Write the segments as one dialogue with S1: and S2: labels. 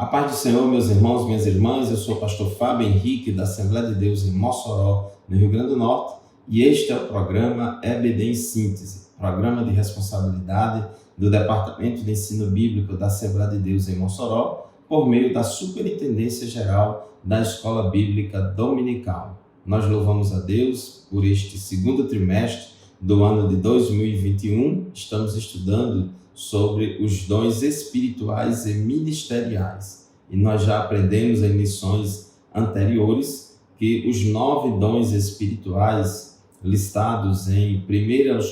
S1: A paz do Senhor, meus irmãos, minhas irmãs, eu sou o pastor Fábio Henrique, da Assembleia de Deus em Mossoró, no Rio Grande do Norte, e este é o programa EBD em Síntese, programa de responsabilidade do Departamento de Ensino Bíblico da Assembleia de Deus em Mossoró, por meio da Superintendência Geral da Escola Bíblica Dominical. Nós louvamos a Deus por este segundo trimestre do ano de 2021, estamos estudando sobre os dons espirituais e ministeriais. E nós já aprendemos em lições anteriores que os 9 dons espirituais listados em 1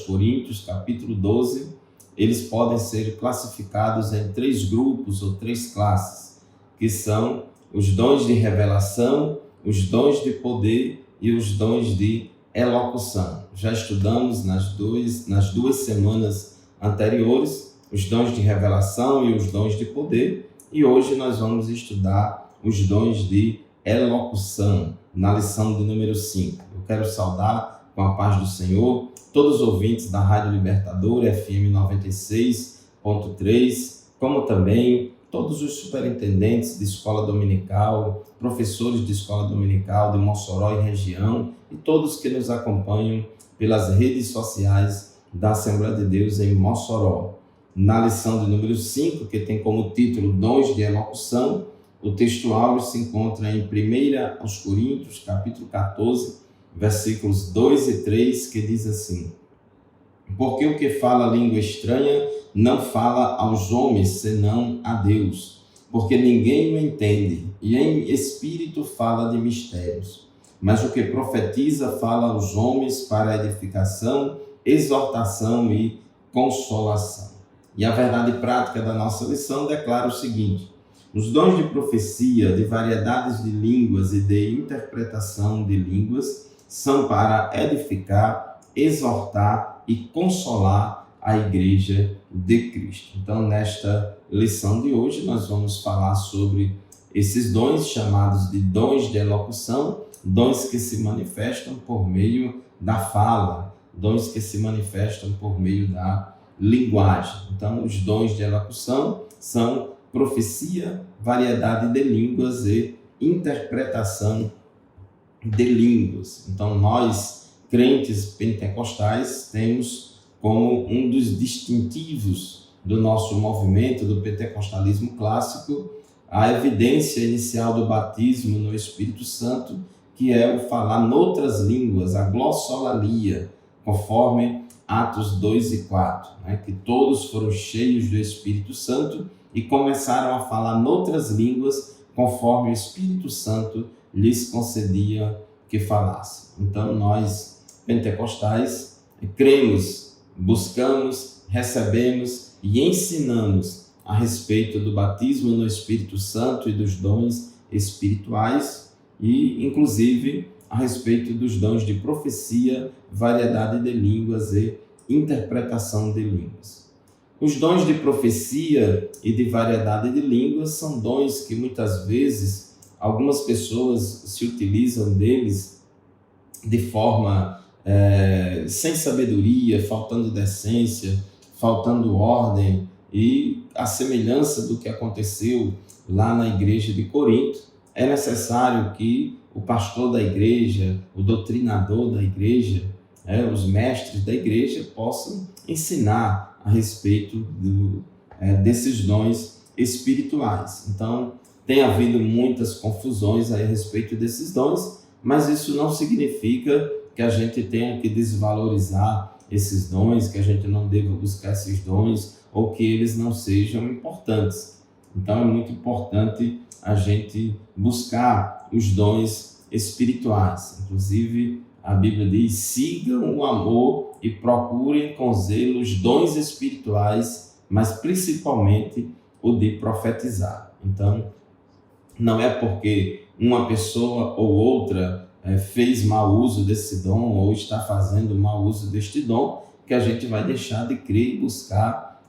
S1: Coríntios, capítulo 12, eles podem ser classificados em 3 grupos ou 3 classes, que são os dons de revelação, os dons de poder e os dons de elocução. Já estudamos nas duas semanas anteriores os dons de revelação e os dons de poder, e hoje nós vamos estudar os dons de elocução, na lição de número 5. Eu quero saudar com a paz do Senhor todos os ouvintes da Rádio Libertadora, FM 96.3, como também todos os superintendentes de escola dominical, professores de escola dominical de Mossoró e região, e todos que nos acompanham pelas redes sociais da Assembleia de Deus em Mossoró. Na lição de número 5, que tem como título Dons de Elocução, o texto áureo se encontra em 1 Coríntios, capítulo 14, versículos 2 e 3, que diz assim: Porque o que fala língua estranha não fala aos homens, senão a Deus, porque ninguém o entende, e em espírito fala de mistérios. Mas o que profetiza fala aos homens para edificação, exortação e consolação. E a verdade prática da nossa lição declara o seguinte: os dons de profecia, de variedades de línguas e de interpretação de línguas são para edificar, exortar e consolar a Igreja de Cristo. Então, nesta lição de hoje, nós vamos falar sobre esses dons chamados de dons de elocução, dons que se manifestam por meio da fala, dons que se manifestam por meio da linguagem. Então, os dons de elocução são profecia, variedade de línguas e interpretação de línguas. Então, nós, crentes pentecostais, temos como um dos distintivos do nosso movimento, do pentecostalismo clássico, a evidência inicial do batismo no Espírito Santo, que é o falar noutras línguas, a glossolalia, conforme Atos 2 e 4, que todos foram cheios do Espírito Santo e começaram a falar noutras línguas, conforme o Espírito Santo lhes concedia que falassem. Então, nós, pentecostais, cremos, buscamos, recebemos e ensinamos a respeito do batismo no Espírito Santo e dos dons espirituais e, inclusive, a respeito dos dons de profecia, variedade de línguas e interpretação de línguas. Os dons de profecia e de variedade de línguas são dons que muitas vezes algumas pessoas se utilizam deles de forma sem sabedoria, faltando decência, faltando ordem, e a semelhança do que aconteceu lá na igreja de Corinto, é necessário que o pastor da igreja, o doutrinador da igreja, os mestres da igreja possam ensinar a respeito desses dons espirituais. Então, tem havido muitas confusões a respeito desses dons, mas isso não significa que a gente tenha que desvalorizar esses dons, que a gente não deva buscar esses dons ou que eles não sejam importantes. Então, é muito importante a gente buscar os dons espirituais. Inclusive, a Bíblia diz: sigam o amor e procurem com zelo os dons espirituais, mas principalmente o de profetizar. Então, não é porque uma pessoa ou outra fez mau uso desse dom ou está fazendo mau uso deste dom que a gente vai deixar de crer e buscar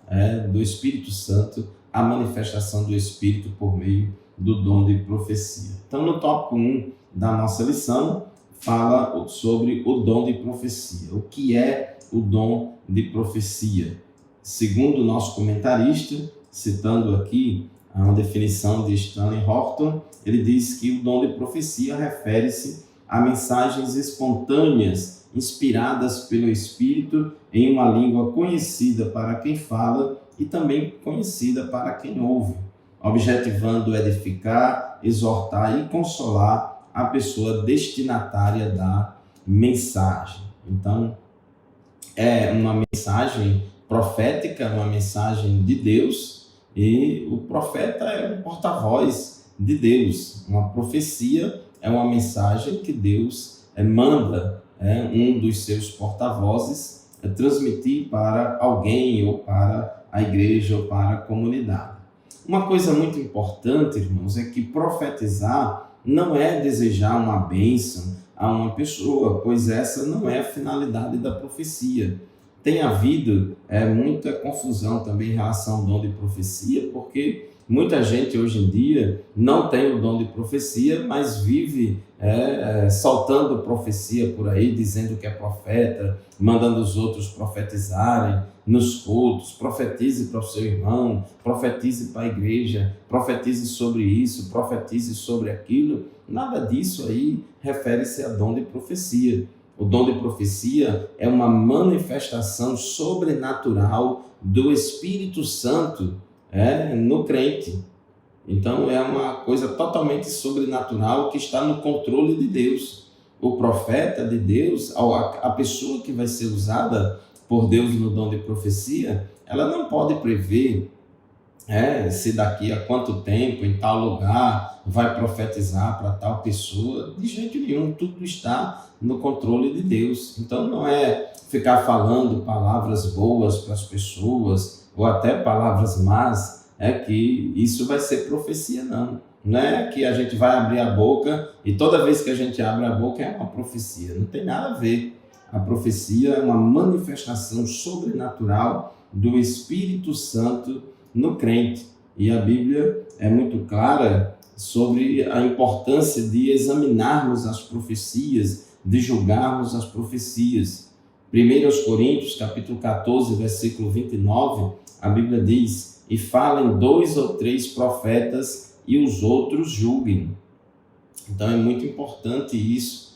S1: do Espírito Santo a manifestação do Espírito por meio do dom de profecia. Então, no tópico 1 da nossa lição, fala sobre o dom de profecia. O que é o dom de profecia? Segundo o nosso comentarista, citando aqui Há uma definição de Stanley Horton. Ele diz que o dom de profecia refere-se a mensagens espontâneas, inspiradas pelo Espírito em uma língua conhecida para quem fala e também conhecida para quem ouve, objetivando edificar, exortar e consolar a pessoa destinatária da mensagem. Então, é uma mensagem profética, uma mensagem de Deus, e o profeta é um porta-voz de Deus. Uma profecia é uma mensagem que Deus manda um dos seus porta-vozes transmitir para alguém, ou para a igreja, ou para a comunidade. Uma coisa muito importante, irmãos, é que profetizar não é desejar uma bênção a uma pessoa, pois essa não é a finalidade da profecia. Tem havido muita confusão também em relação ao dom de profecia, porque muita gente hoje em dia não tem o dom de profecia, mas vive soltando profecia por aí, dizendo que é profeta, mandando os outros profetizarem nos cultos. Profetize para o seu irmão, profetize para a igreja, profetize sobre isso, profetize sobre aquilo. Nada disso aí refere-se a dom de profecia. O dom de profecia é uma manifestação sobrenatural do Espírito Santo no crente. Então é uma coisa totalmente sobrenatural que está no controle de Deus. O profeta de Deus, a pessoa que vai ser usada por Deus no dom de profecia, ela não pode prever se daqui a quanto tempo, em tal lugar, vai profetizar para tal pessoa. De jeito nenhum, tudo está no controle de Deus. Então não é ficar falando palavras boas para as pessoas, ou até palavras más, que isso vai ser profecia, não. Não é que a gente vai abrir a boca e toda vez que a gente abre a boca é uma profecia. Não tem nada a ver. A profecia é uma manifestação sobrenatural do Espírito Santo no crente. E a Bíblia é muito clara sobre a importância de examinarmos as profecias, de julgarmos as profecias. 1 Coríntios, capítulo 14, versículo 29, a Bíblia diz: e falem 2 ou 3 profetas e os outros julguem. Então é muito importante isso,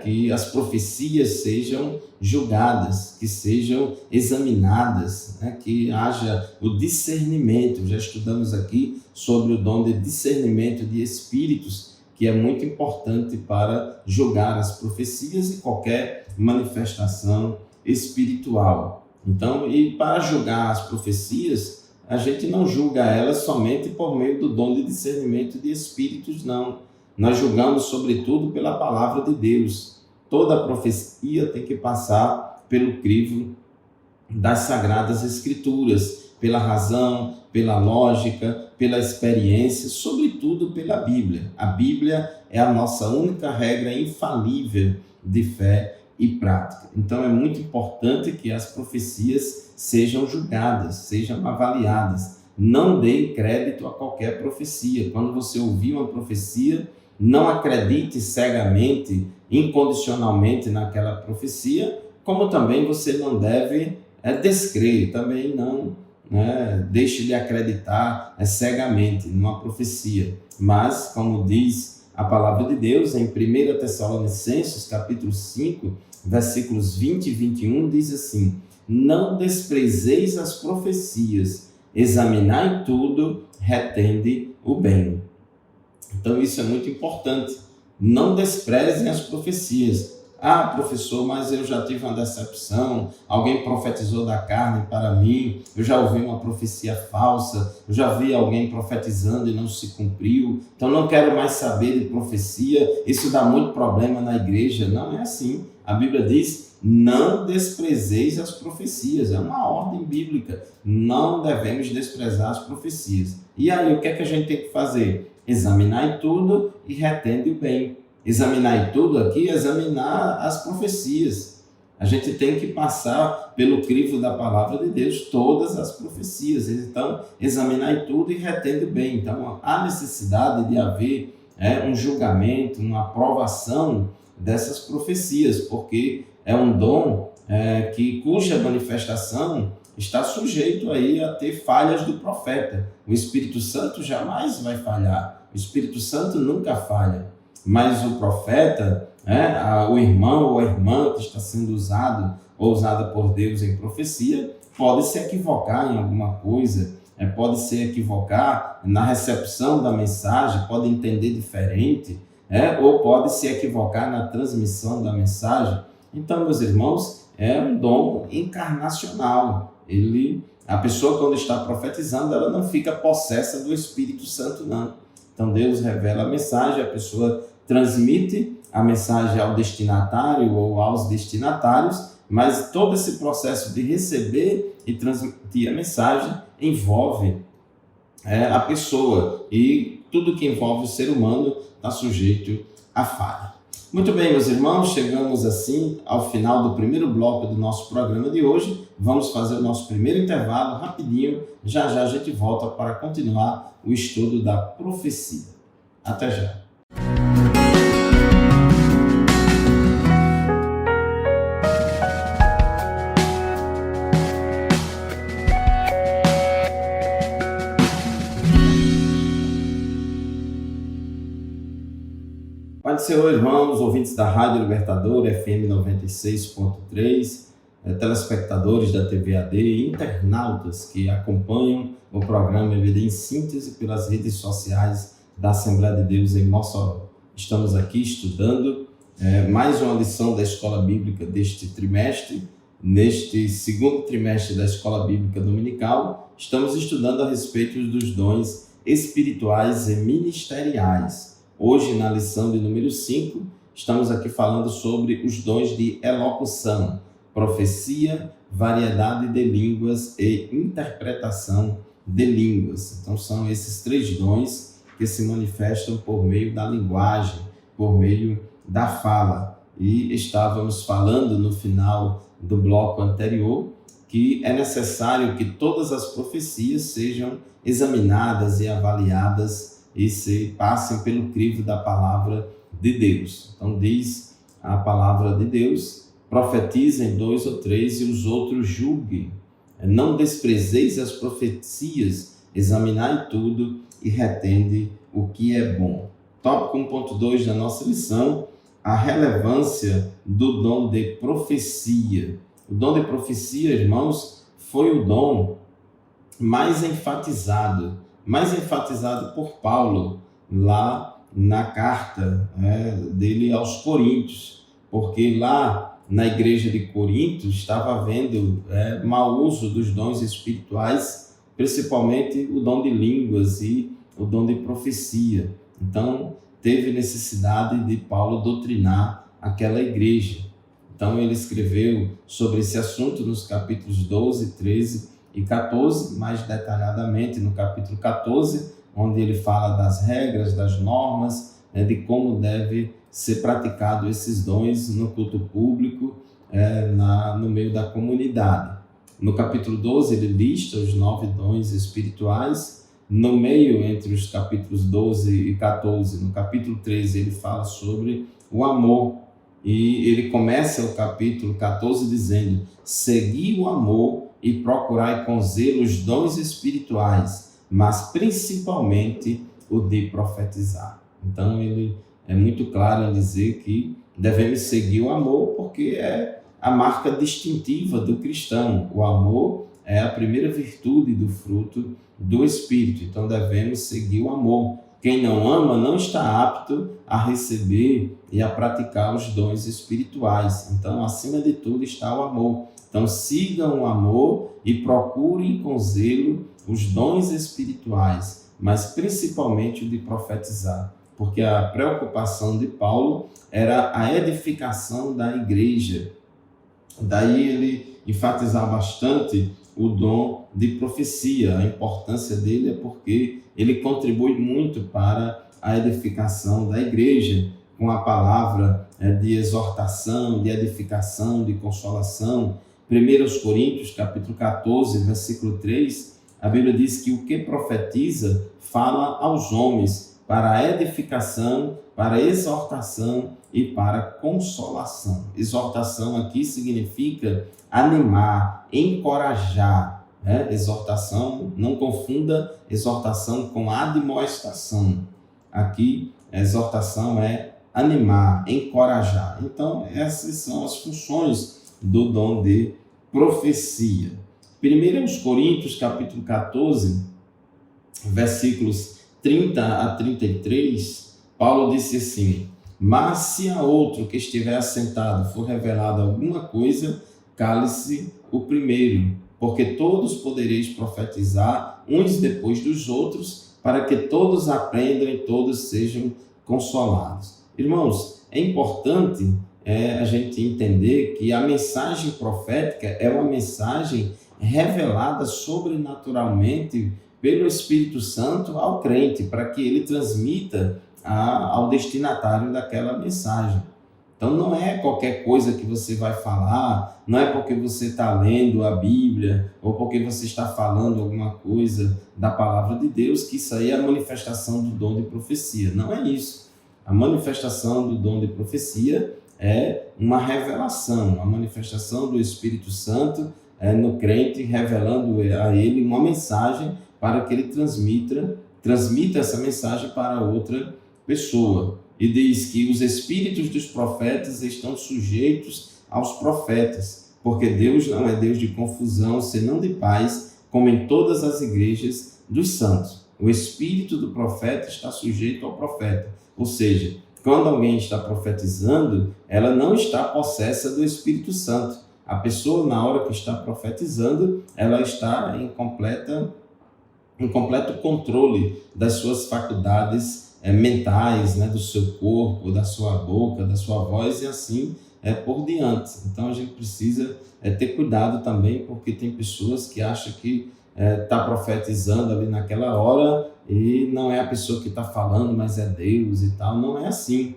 S1: que as profecias sejam julgadas, que sejam examinadas, que haja o discernimento. Já estudamos aqui sobre o dom de discernimento de espíritos, que é muito importante para julgar as profecias e qualquer manifestação espiritual. Então, e para julgar as profecias, a gente não julga elas somente por meio do dom de discernimento de espíritos, não. Nós julgamos, sobretudo, pela palavra de Deus. Toda profecia tem que passar pelo crivo das Sagradas Escrituras, pela razão, pela lógica, pela experiência, sobretudo pela Bíblia. A Bíblia é a nossa única regra infalível de fé e prática. Então é muito importante que as profecias sejam julgadas, sejam avaliadas. Não dê crédito a qualquer profecia. Quando você ouvir uma profecia, não acredite cegamente, incondicionalmente naquela profecia, como também você não deve descrer, também não deixe de acreditar cegamente numa profecia. Mas, como diz a palavra de Deus, em 1 Tessalonicenses, capítulo 5, versículos 20 e 21, diz assim: não desprezeis as profecias, examinai tudo, retende o bem. Então isso é muito importante. Não desprezem as profecias. Ah, professor, mas eu já tive uma decepção, alguém profetizou da carne para mim, eu já ouvi uma profecia falsa, eu já vi alguém profetizando e não se cumpriu, então não quero mais saber de profecia, isso dá muito problema na igreja. Não é assim. A Bíblia diz: não desprezeis as profecias. É uma ordem bíblica. Não devemos desprezar as profecias. E aí, o que é que a gente tem que fazer? Examinar tudo e retende o bem. Examinar tudo aqui, examinar as profecias. A gente tem que passar pelo crivo da palavra de Deus, todas as profecias. Então, examinar tudo e retende o bem. Então, há necessidade de haver um julgamento, uma aprovação dessas profecias, porque é um dom cuja manifestação está sujeito aí a ter falhas do profeta. O Espírito Santo jamais vai falhar. O Espírito Santo nunca falha. Mas o profeta, o irmão ou a irmã que está sendo usado ou usada por Deus em profecia, pode se equivocar em alguma coisa, pode se equivocar na recepção da mensagem, pode entender diferente, ou pode se equivocar na transmissão da mensagem. Então, meus irmãos, é um dom encarnacional. A pessoa, quando está profetizando, ela não fica possessa do Espírito Santo, não. Então, Deus revela a mensagem, a pessoa transmite a mensagem ao destinatário ou aos destinatários, mas todo esse processo de receber e transmitir a mensagem envolve a pessoa, e tudo que envolve o ser humano está sujeito à falha. Muito bem, meus irmãos, chegamos assim ao final do primeiro bloco do nosso programa de hoje. Vamos fazer o nosso primeiro intervalo rapidinho. Já já a gente volta para continuar o estudo da profecia. Até já. Pai do Senhor, irmãos, ouvintes da Rádio Libertador, FM 96.3, telespectadores da TV AD e internautas que acompanham o programa EBD em síntese pelas redes sociais da Assembleia de Deus em Mossoró. Estamos aqui estudando mais uma lição da Escola Bíblica deste trimestre. Neste segundo trimestre da Escola Bíblica Dominical, estamos estudando a respeito dos dons espirituais e ministeriais. Hoje, na lição de número 5, estamos aqui falando sobre os dons de elocução, profecia, variedade de línguas e interpretação de línguas. Então, são esses 3 dons que se manifestam por meio da linguagem, por meio da fala. E estávamos falando no final do bloco anterior que é necessário que todas as profecias sejam examinadas e avaliadas e se passem pelo crivo da palavra de Deus. Então diz a palavra de Deus: profetizem 2 ou 3 e os outros julguem. Não desprezeis as profecias, examinai tudo e retende o que é bom. Tópico 1.2 da nossa lição: a relevância do dom de profecia. O dom de profecia, irmãos, foi o dom mais enfatizado por Paulo lá na carta dele aos Coríntios, porque lá na igreja de Corinto estava havendo mau uso dos dons espirituais, principalmente o dom de línguas e o dom de profecia. Então teve necessidade de Paulo doutrinar aquela igreja. Então ele escreveu sobre esse assunto nos capítulos 12, 13 e 14, mais detalhadamente no capítulo 14, onde ele fala das regras, das normas, de como deve ser praticado esses dons no culto público, no meio da comunidade. No capítulo 12 ele lista os 9 dons espirituais. No meio, entre os capítulos 12 e 14, no capítulo 13 ele fala sobre o amor. E ele começa o capítulo 14 dizendo: segui o amor e procurai com zelo os dons espirituais, mas principalmente o de profetizar. Então ele é muito claro em dizer que devemos seguir o amor, porque é a marca distintiva do cristão. O amor é a primeira virtude do fruto do Espírito, então devemos seguir o amor. Quem não ama não está apto a receber e a praticar os dons espirituais. Então, acima de tudo está o amor. Então, sigam o amor e procurem com zelo os dons espirituais, mas principalmente o de profetizar, porque a preocupação de Paulo era a edificação da igreja. Daí ele enfatizava bastante o dom de profecia. A importância dele é porque ele contribui muito para a edificação da igreja, com a palavra de exortação, de edificação, de consolação. 1 Coríntios, capítulo 14, versículo 3, a Bíblia diz que o que profetiza fala aos homens, para a edificação, para a exortação e para a consolação. Exortação aqui significa animar, encorajar. Exortação, não confunda exortação com admoestação. Aqui, a exortação é animar, encorajar. Então, essas são as funções do dom de profecia. 1 Coríntios, capítulo 14, versículos 30 a 33, Paulo disse assim: mas se a outro que estiver assentado for revelada alguma coisa, cale-se o primeiro, porque todos podereis profetizar uns depois dos outros, para que todos aprendam e todos sejam consolados. Irmãos, é importante a gente entender que a mensagem profética é uma mensagem revelada sobrenaturalmente pelo Espírito Santo ao crente, para que ele transmita ao destinatário daquela mensagem. Então não é qualquer coisa que você vai falar, não é porque você está lendo a Bíblia ou porque você está falando alguma coisa da palavra de Deus que isso aí é a manifestação do dom de profecia. Não é isso. A manifestação do dom de profecia é uma revelação, a manifestação do Espírito Santo no crente, revelando a ele uma mensagem para que ele transmita essa mensagem para outra pessoa. E diz que os espíritos dos profetas estão sujeitos aos profetas, porque Deus não é Deus de confusão, senão de paz, como em todas as igrejas dos santos. O espírito do profeta está sujeito ao profeta, ou seja, quando alguém está profetizando, ela não está possessa do Espírito Santo. A pessoa, na hora que está profetizando, ela está em completo controle das suas faculdades mentais, do seu corpo, da sua boca, da sua voz e assim por diante. Então a gente precisa ter cuidado também, porque tem pessoas que acham que está profetizando ali naquela hora e não é a pessoa que está falando, mas é Deus e tal. Não é assim.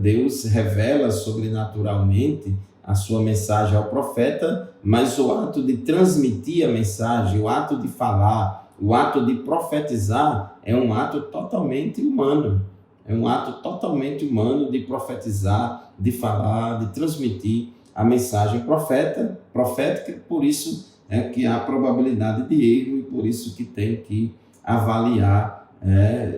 S1: Deus revela sobrenaturalmente a sua mensagem ao profeta, mas o ato de transmitir a mensagem, o ato de falar, o ato de profetizar é um ato totalmente humano. É um ato totalmente humano de profetizar, de falar, de transmitir a mensagem profética. Por isso é que há probabilidade de erro e por isso que tem que avaliar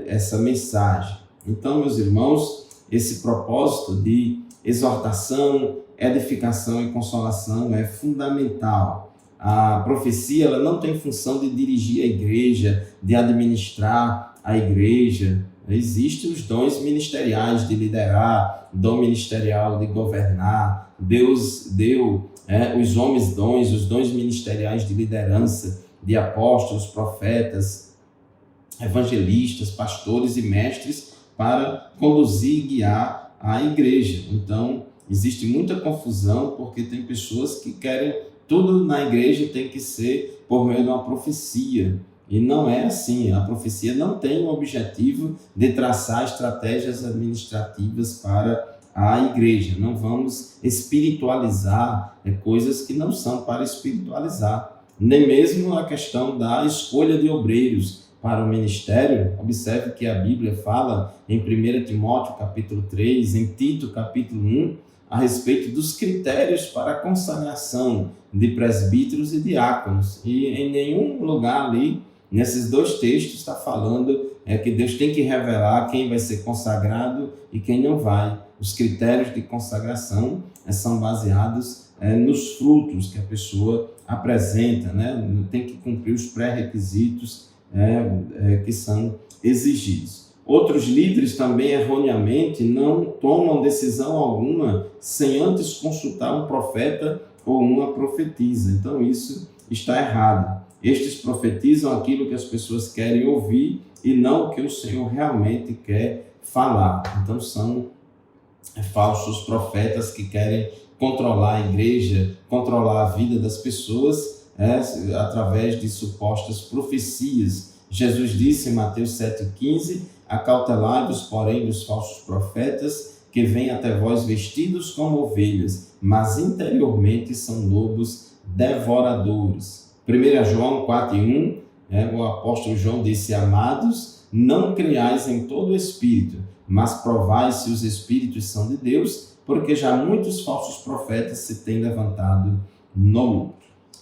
S1: essa mensagem. Então, meus irmãos, esse propósito de exortação, edificação e consolação é fundamental. A profecia ela não tem função de dirigir a igreja, de administrar a igreja. Existem os dons ministeriais de liderar, dom ministerial de governar. Deus deu os homens dons, os dons ministeriais de liderança, de apóstolos, profetas, evangelistas, pastores e mestres para conduzir e guiar a igreja. Então, existe muita confusão porque tem pessoas que querem tudo na igreja tem que ser por meio de uma profecia. E não é assim. A profecia não tem o objetivo de traçar estratégias administrativas para a igreja. Não vamos espiritualizar coisas que não são para espiritualizar. Nem mesmo a questão da escolha de obreiros para o ministério. Observe que a Bíblia fala em 1 Timóteo capítulo 3, em Tito capítulo 1, a respeito dos critérios para a consagração de presbíteros e diáconos. E em nenhum lugar ali, nesses dois textos, está falando que Deus tem que revelar quem vai ser consagrado e quem não vai. Os critérios de consagração são baseados nos frutos que a pessoa apresenta, tem que cumprir os pré-requisitos que são exigidos. Outros líderes também erroneamente não tomam decisão alguma sem antes consultar um profeta ou uma profetisa. Então isso está errado. Estes profetizam aquilo que as pessoas querem ouvir e não o que o Senhor realmente quer falar. Então são falsos profetas que querem controlar a igreja, controlar a vida das pessoas através de supostas profecias. Jesus disse em Mateus 7,15: acautelai-vos, porém, dos falsos profetas, que vêm até vós vestidos como ovelhas, mas interiormente são lobos devoradores. 1 João 4,1, o apóstolo João disse: amados, não creiais em todo espírito, mas provai se os espíritos são de Deus, porque já muitos falsos profetas se têm levantado no mundo.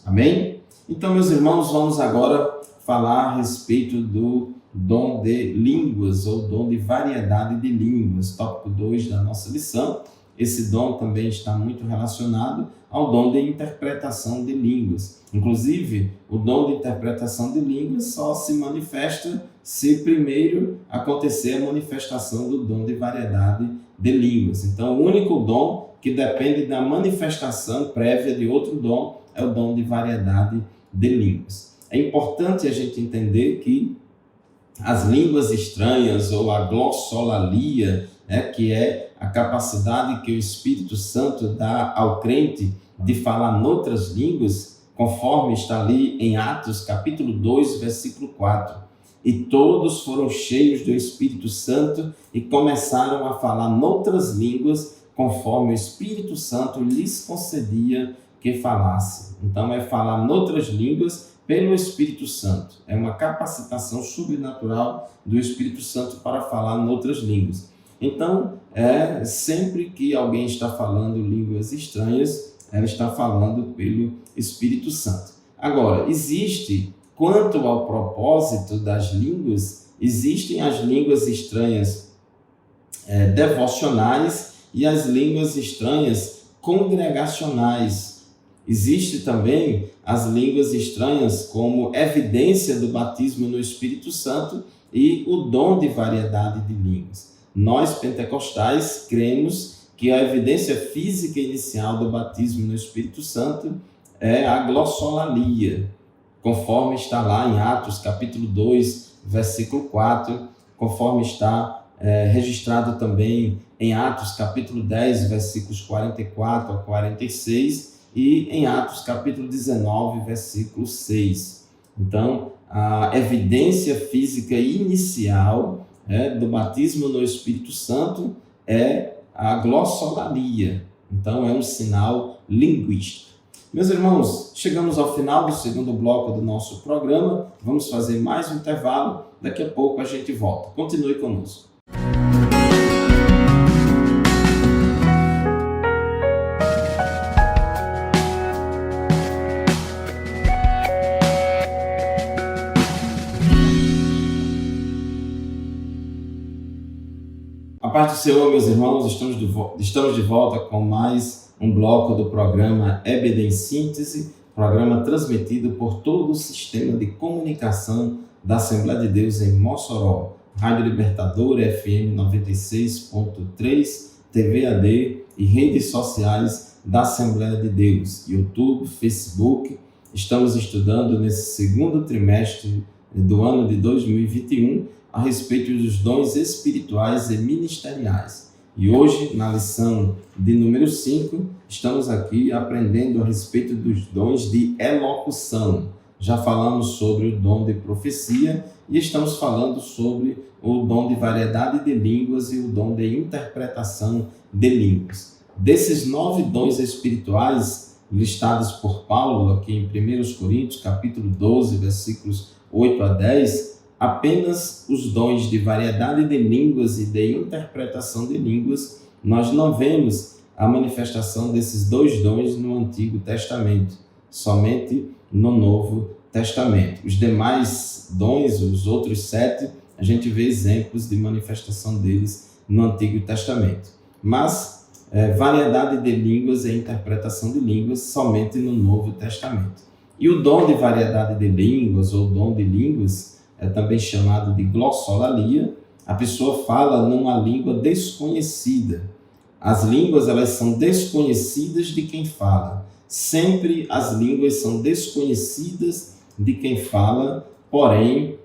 S1: Amém? Então, meus irmãos, vamos agora falar a respeito do dom de línguas, ou dom de variedade de línguas, tópico 2 da nossa lição. Esse dom também está muito relacionado ao dom de interpretação de línguas. Inclusive, o dom de interpretação de línguas só se manifesta se primeiro acontecer a manifestação do dom de variedade de línguas. Então, o único dom que depende da manifestação prévia de outro dom é o dom de variedade de línguas. É importante a gente entender que as línguas estranhas, ou a glossolalia, que é a capacidade que o Espírito Santo dá ao crente de falar noutras línguas, conforme está ali em Atos capítulo 2, versículo 4. E todos foram cheios do Espírito Santo e começaram a falar noutras línguas, conforme o Espírito Santo lhes concedia que falasse. Então, é falar noutras línguas pelo Espírito Santo. É uma capacitação sobrenatural do Espírito Santo para falar noutras línguas. Então, sempre que alguém está falando línguas estranhas, ela está falando pelo Espírito Santo. Agora, quanto ao propósito das línguas, existem as línguas estranhas devocionais e as línguas estranhas congregacionais. Existe também as línguas estranhas como evidência do batismo no Espírito Santo e o dom de variedade de línguas. Nós, pentecostais, cremos que a evidência física inicial do batismo no Espírito Santo é a glossolalia, conforme está lá em Atos capítulo 2, versículo 4, conforme está registrado também em Atos capítulo 10, versículos 44 a 46, e em Atos capítulo 19, versículo 6. Então, a evidência física inicial do batismo no Espírito Santo é a glossolalia. Então, é um sinal linguístico. Meus irmãos, chegamos ao final do segundo bloco do nosso programa. Vamos fazer mais um intervalo. Daqui a pouco a gente volta. Continue conosco. A paz do Senhor, meus irmãos, estamos de volta com mais um bloco do programa EBD em Síntese, programa transmitido por todo o sistema de comunicação da Assembleia de Deus em Mossoró, Rádio Libertadora FM 96.3, TV AD e redes sociais da Assembleia de Deus, YouTube, Facebook. Estamos estudando nesse segundo trimestre do ano de 2021 a respeito dos dons espirituais e ministeriais. E hoje, na lição de número 5, estamos aqui aprendendo a respeito dos dons de elocução. Já falamos sobre o dom de profecia e estamos falando sobre o dom de variedade de línguas e o dom de interpretação de línguas. Desses 9 dons espirituais listados por Paulo aqui em 1 Coríntios, capítulo 12, versículos 8 a 10, apenas os dons de variedade de línguas e de interpretação de línguas, nós não vemos a manifestação desses 2 dons no Antigo Testamento, somente no Novo Testamento. Os demais dons, os outros 7, a gente vê exemplos de manifestação deles no Antigo Testamento. Mas variedade de línguas e interpretação de línguas somente no Novo Testamento. E o dom de variedade de línguas, ou dom de línguas, é também chamado de glossolalia. A pessoa fala numa língua desconhecida. As línguas, elas são desconhecidas de quem fala. Sempre as línguas são desconhecidas de quem fala, porém,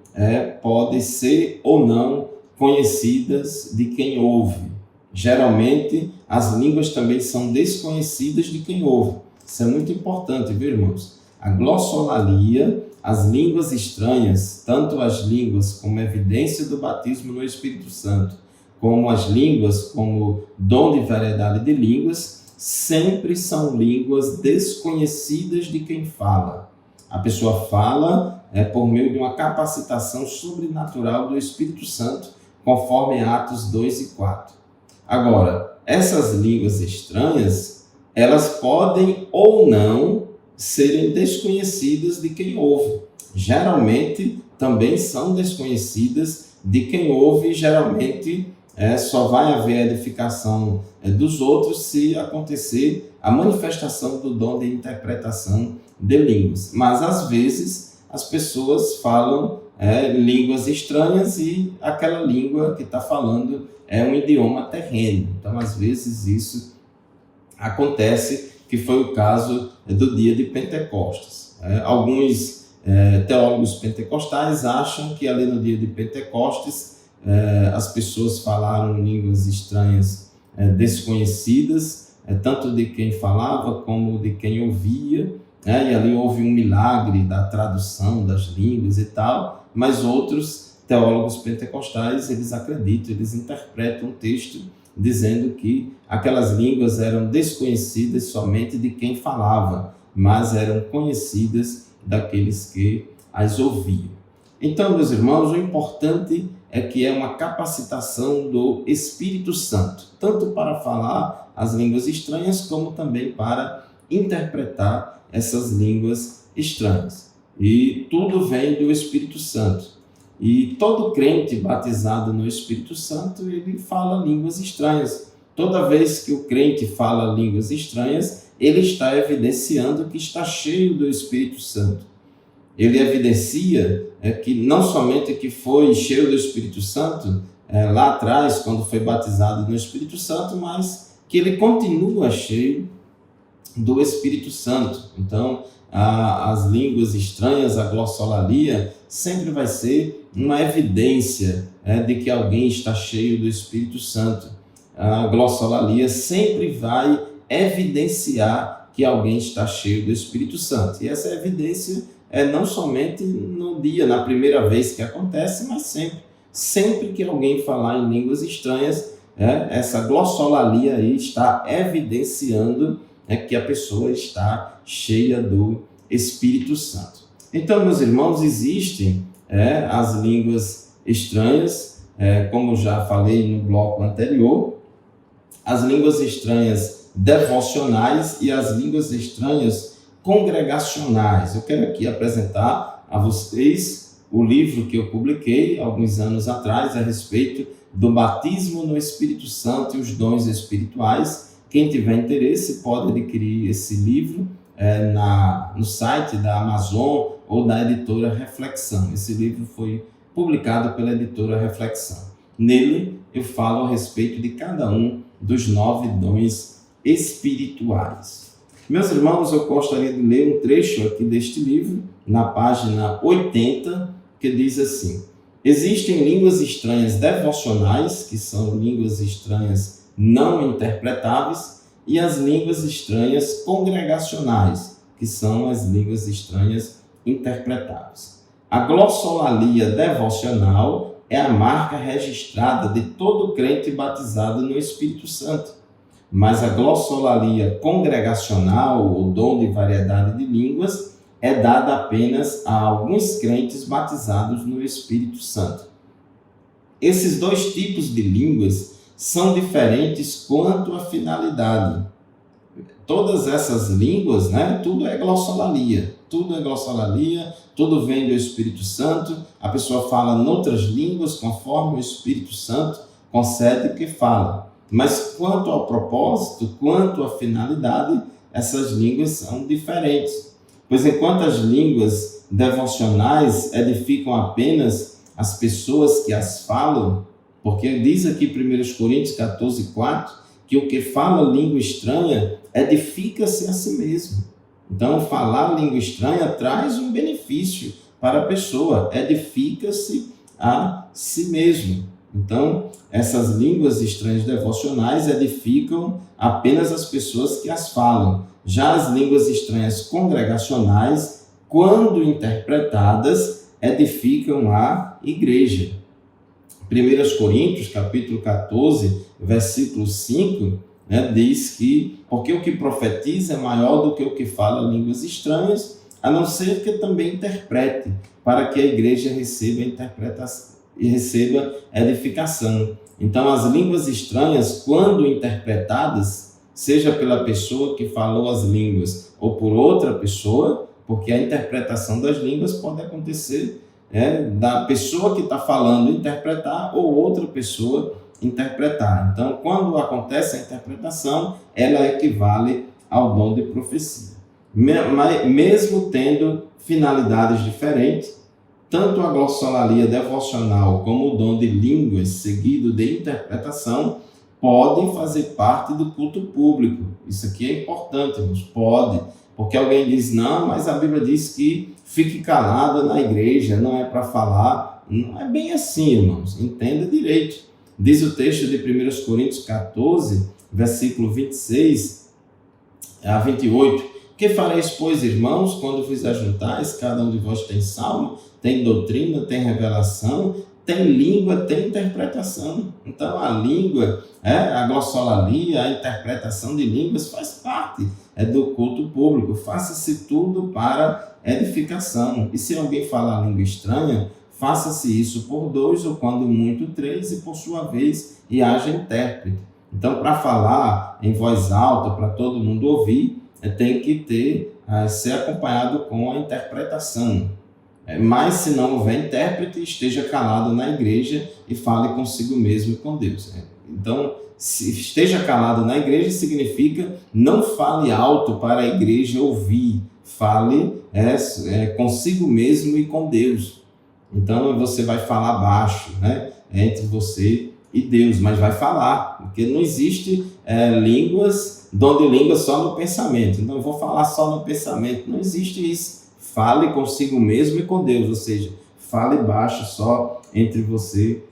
S1: podem ser ou não conhecidas de quem ouve. Geralmente, as línguas também são desconhecidas de quem ouve. Isso é muito importante, viu, irmãos? A glossolalia, as línguas estranhas, tanto as línguas como evidência do batismo no Espírito Santo, como as línguas como dom de variedade de línguas, sempre são línguas desconhecidas de quem fala. a pessoa fala por meio de uma capacitação sobrenatural do Espírito Santo, conforme Atos 2 e 4. Agora, essas línguas estranhas, elas podem ou não serem desconhecidas de quem ouve. Geralmente, também são desconhecidas de quem ouve, e geralmente só vai haver edificação dos outros se acontecer a manifestação do dom de interpretação de línguas. Mas, às vezes, as pessoas falam línguas estranhas e aquela língua que está falando é um idioma terreno. Então, às vezes, isso acontece, que foi o caso do dia de Pentecostes. Alguns teólogos pentecostais acham que ali no dia de Pentecostes as pessoas falaram línguas estranhas desconhecidas, tanto de quem falava como de quem ouvia, e ali houve um milagre da tradução das línguas e tal, mas outros teólogos pentecostais, eles acreditam, eles interpretam o texto dizendo que aquelas línguas eram desconhecidas somente de quem falava, mas eram conhecidas daqueles que as ouviam. Então, meus irmãos, o importante é que é uma capacitação do Espírito Santo, tanto para falar as línguas estranhas, como também para interpretar essas línguas estranhas. E tudo vem do Espírito Santo. E todo crente batizado no Espírito Santo, ele fala línguas estranhas. Toda vez que o crente fala línguas estranhas, ele está evidenciando que está cheio do Espírito Santo. Ele evidencia que não somente que foi cheio do Espírito Santo lá atrás, quando foi batizado no Espírito Santo, mas que ele continua cheio do Espírito Santo. Então, as línguas estranhas, a glossolalia, sempre vai ser uma evidência de que alguém está cheio do Espírito Santo. A glossolalia sempre vai evidenciar que alguém está cheio do Espírito Santo. E essa evidência não somente no dia, na primeira vez que acontece, mas sempre. Sempre que alguém falar em línguas estranhas, essa glossolalia aí está evidenciando que a pessoa está cheia do Espírito Santo. Então, meus irmãos, existem as línguas estranhas, como já falei no bloco anterior, as línguas estranhas devocionais e as línguas estranhas congregacionais. Eu quero aqui apresentar a vocês o livro que eu publiquei alguns anos atrás a respeito do batismo no Espírito Santo e os dons espirituais. Quem tiver interesse pode adquirir esse livro no site da Amazon ou da editora Reflexão. Esse livro foi publicado pela editora Reflexão. Nele eu falo a respeito de cada um dos 9 dons espirituais. Meus irmãos, eu gostaria de ler um trecho aqui deste livro, na página 80, que diz assim: existem línguas estranhas devocionais, que são línguas estranhas não interpretáveis, e as línguas estranhas congregacionais, que são as línguas estranhas interpretáveis. A glossolalia devocional é a marca registrada de todo crente batizado no Espírito Santo. Mas a glossolalia congregacional, o dom de variedade de línguas, é dada apenas a alguns crentes batizados no Espírito Santo. Esses dois tipos de línguas são diferentes quanto à finalidade. Todas essas línguas, tudo é glossolalia. Tudo é glossolalia, tudo vem do Espírito Santo. A pessoa fala noutras línguas conforme o Espírito Santo concede que fala. Mas quanto ao propósito, quanto à finalidade, essas línguas são diferentes. Pois enquanto as línguas devocionais edificam apenas as pessoas que as falam, porque diz aqui 1 Coríntios 14:4, que o que fala língua estranha edifica-se a si mesmo. Então, falar língua estranha traz um benefício para a pessoa, edifica-se a si mesmo. Então, essas línguas estranhas devocionais edificam apenas as pessoas que as falam. Já as línguas estranhas congregacionais, quando interpretadas, edificam a igreja. 1 Coríntios, capítulo 14, versículo 5, diz que porque o que profetiza é maior do que o que fala línguas estranhas, a não ser que também interprete, para que a igreja receba interpretação e receba edificação. Então, as línguas estranhas, quando interpretadas, seja pela pessoa que falou as línguas ou por outra pessoa, porque a interpretação das línguas pode acontecer da pessoa que está falando interpretar ou outra pessoa interpretar. Então, quando acontece a interpretação, ela equivale ao dom de profecia. Mesmo tendo finalidades diferentes, tanto a glossolalia devocional como o dom de línguas seguido de interpretação podem fazer parte do culto público. Isso aqui é importante, irmãos. Pode. Porque alguém diz, não, mas a Bíblia diz que fique calado na igreja, não é para falar. Não é bem assim, irmãos. Entenda direito. Diz o texto de 1 Coríntios 14, versículo 26 a 28. Que fareis, pois, irmãos, quando vos ajuntais? Cada um de vós tem salmo, tem doutrina, tem revelação, tem língua, tem interpretação. Então, a língua, a glossolalia, a interpretação de línguas faz parte do culto público. Faça-se tudo para edificação. E se alguém falar língua estranha, faça-se isso por 2 ou, quando muito, 3, e por sua vez, e haja intérprete. Então, para falar em voz alta, para todo mundo ouvir, tem que ser acompanhado com a interpretação. Mas se não houver intérprete, esteja calado na igreja e fale consigo mesmo e com Deus. Então, se esteja calado na igreja significa não fale alto para a igreja ouvir, fale consigo mesmo e com Deus. Então você vai falar baixo, entre você e Deus, mas vai falar, porque não existe dom de línguas só no pensamento. Então eu vou falar só no pensamento, não existe isso. Fale consigo mesmo e com Deus, ou seja, fale baixo só entre você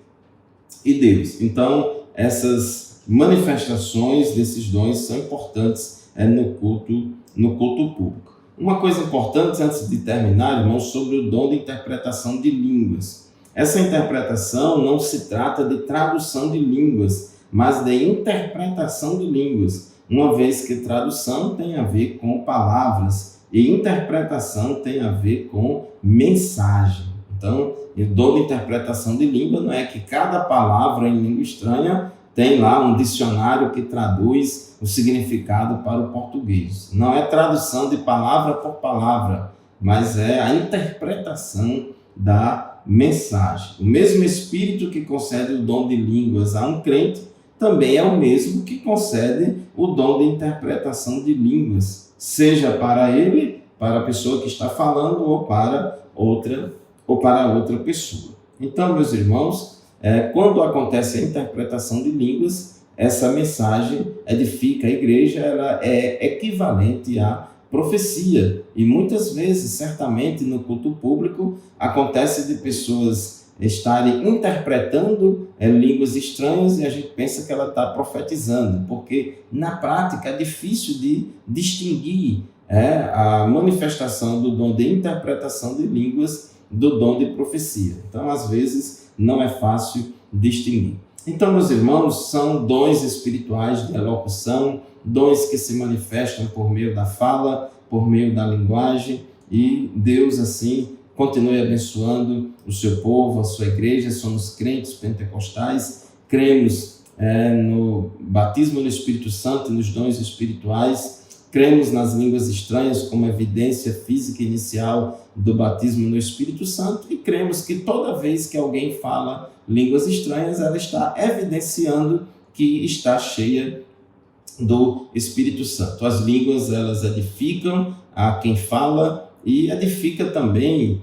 S1: e Deus. Então, essas manifestações desses dons são importantes no culto público. Uma coisa importante, antes de terminar, irmãos, sobre o dom de interpretação de línguas. Essa interpretação não se trata de tradução de línguas, mas de interpretação de línguas, uma vez que tradução tem a ver com palavras, e interpretação tem a ver com mensagem. Então, o dom de interpretação de língua não é que cada palavra em língua estranha tem lá um dicionário que traduz o significado para o português. Não é tradução de palavra por palavra, mas é a interpretação da mensagem. O mesmo Espírito que concede o dom de línguas a um crente também é o mesmo que concede o dom de interpretação de línguas, seja para ele, para a pessoa que está falando, ou para outra pessoa. Então, meus irmãos, quando acontece a interpretação de línguas, essa mensagem edifica a igreja, ela é equivalente à profecia. E muitas vezes, certamente, no culto público, acontece de pessoas estarem interpretando línguas estranhas e a gente pensa que ela está profetizando, porque na prática é difícil de distinguir a manifestação do dom de interpretação de línguas do dom de profecia. Então, às vezes, não é fácil distinguir. Então, meus irmãos, são dons espirituais de elocução, dons que se manifestam por meio da fala, por meio da linguagem, e Deus, assim, continue abençoando o seu povo, a sua igreja. Somos crentes pentecostais, cremos no batismo no Espírito Santo e nos dons espirituais, cremos nas línguas estranhas como evidência física inicial do batismo no Espírito Santo, e cremos que toda vez que alguém fala línguas estranhas, ela está evidenciando que está cheia do Espírito Santo. As línguas, elas edificam a quem fala e edifica também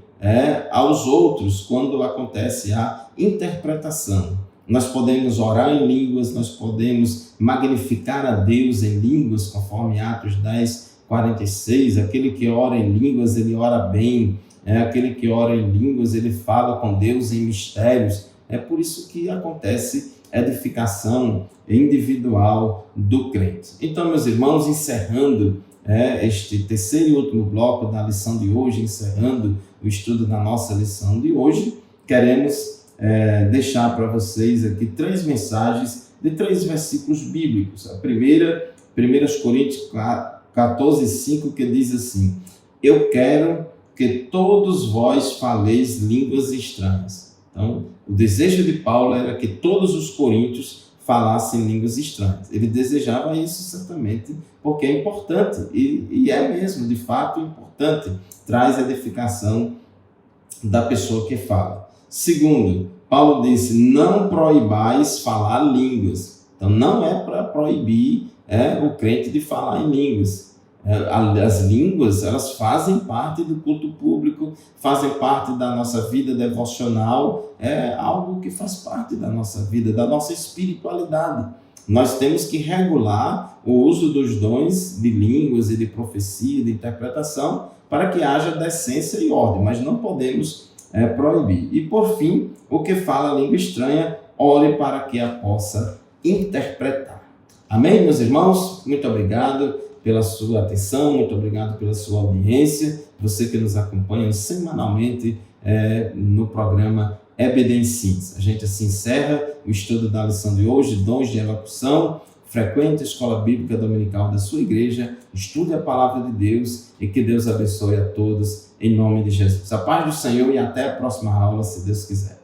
S1: aos outros quando acontece a interpretação. Nós podemos orar em línguas, nós podemos magnificar a Deus em línguas, conforme Atos 10:46. Aquele que ora em línguas, ele ora bem. Aquele que ora em línguas, ele fala com Deus em mistérios. É por isso que acontece edificação individual do crente. Então, meus irmãos, encerrando este terceiro e último bloco da lição de hoje, encerrando o estudo da nossa lição de hoje, queremos deixar para vocês aqui 3 mensagens de 3 versículos bíblicos. A primeira, 1 Coríntios 14:5, que diz assim: eu quero que todos vós faleis línguas estranhas. Então, o desejo de Paulo era que todos os coríntios falassem línguas estranhas. Ele desejava isso certamente porque é importante, e é mesmo, de fato, importante. Traz edificação da pessoa que fala. Segundo, Paulo disse, não proibais falar línguas. Então, não é para proibir o crente de falar em línguas. As línguas, elas fazem parte do culto público, fazem parte da nossa vida devocional, é algo que faz parte da nossa vida, da nossa espiritualidade. Nós temos que regular o uso dos dons de línguas e de profecia, de interpretação, para que haja decência e ordem, mas não podemos proibir. E por fim, o que fala língua estranha, ore para que a possa interpretar. Amém, meus irmãos? Muito obrigado pela sua atenção, muito obrigado pela sua audiência, você que nos acompanha semanalmente no programa EBD Ensins. A gente assim encerra o estudo da lição de hoje, dons de elocução. Frequente a escola bíblica dominical da sua igreja, estude a palavra de Deus e que Deus abençoe a todos em nome de Jesus. A paz do Senhor e até a próxima aula, se Deus quiser.